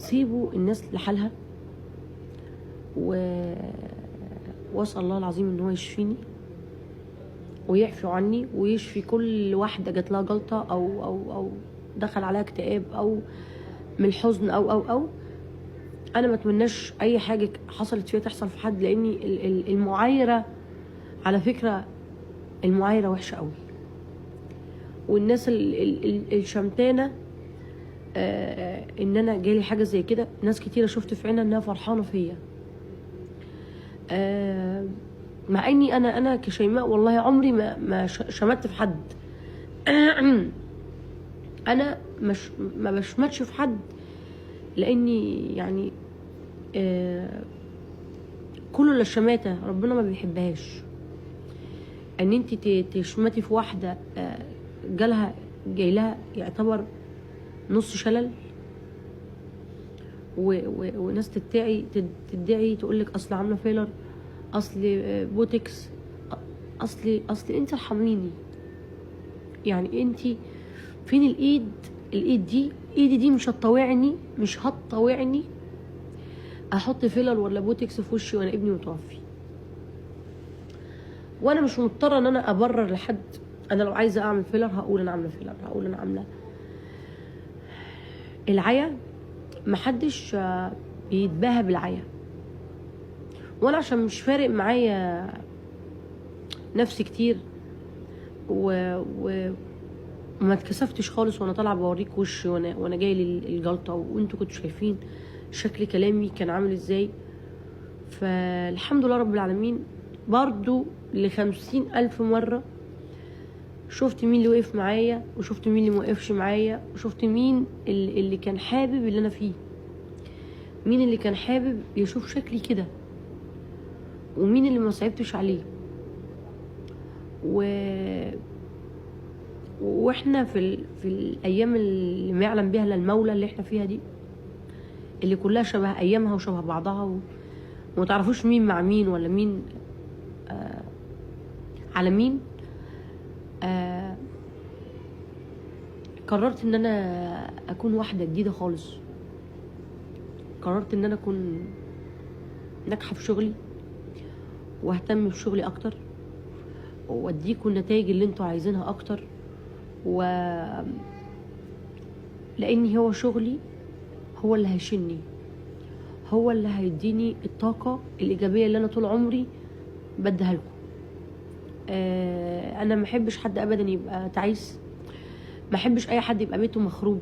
سيبوا الناس لحالها، واسال الله العظيم ان هو يشفيني ويعفو عني ويشفي كل واحده جات لها جلطه او دخل عليها اكتئاب او من الحزن او انا ما اتمناش اي حاجه حصلت فيها تحصل في حد، لاني المعايره على فكره المعايره وحشه قوي. والناس الشمتانه ان انا جالي حاجه زي كده، ناس كتيره شفت في عينها انها فرحانه فيا، مع اني انا كشيماء والله عمري ما شمت في حد. انا ما بشمتش في حد، لاني يعني كل الشماتة ربنا ما بيحبهاش. ان انت تشمتي في واحدة جاي لها يعتبر نص شلل، وناس تدعي تقولك اصل عاملة فيلر، اصل بوتكس، اصل انت ارحميني. يعني انت فين ايدي دي مش هتطوعني احط فيلر ولا بوتكس في وشي وانا ابني متوفي. وانا مش مضطره ان انا ابرر لحد. انا لو عايزه اعمل فيلر هقول انا عامله فيلر، هقول انا عامله. العيا محدش بيتباهى بالعيا، وانا عشان مش فارق معايا نفسي كتير وما اتكسفتش خالص وانا طالعه بوريك وشي وانا جاي للجلطه، وانتوا كنتوا شايفين شكل كلامي كان عامل ازاي. فالحمد لله رب العالمين. برضو ل50,000 مرة شفت مين اللي وقف معايا وشفت مين اللي موقفش معايا، وشفت مين اللي كان حابب اللي انا فيه، مين اللي كان حابب يشوف شكلي كده، ومين اللي ما صعبتش عليه. واحنا في الايام اللي ما يعلم بها الا المولى اللي احنا فيها دي، اللي كلها شبه ايامها وشبه بعضها وما تعرفوش مين مع مين ولا مين على مين. قررت ان انا اكون واحده جديده خالص. قررت ان انا اكون ناجحه في شغلي واهتم بشغلي اكتر واديكم النتائج اللي انتوا عايزينها اكتر، لاني هو شغلي هو اللي هيشيلني، هو اللي هيديني الطاقه الايجابيه اللي انا طول عمري بديها لكم. انا ما احبش حد ابدا يبقى تعيس، ما احبش اي حد يبقى بيته مخروب،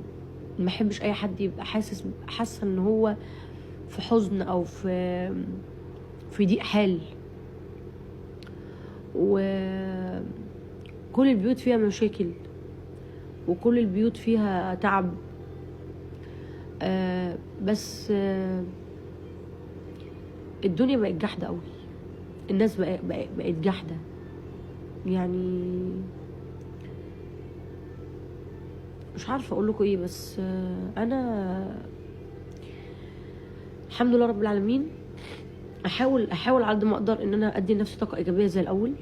ما احبش اي حد يبقى حاسه ان هو في حزن او في ضيق حال. وكل البيوت فيها مشاكل وكل البيوت فيها تعب، بس الدنيا بقت جحده قوي، الناس بقت جحده. يعني مش عارفه اقول لكم ايه، بس انا الحمد لله رب العالمين احاول على قد ما اقدر ان انا ادي لنفسي طاقه ايجابيه زي الاول.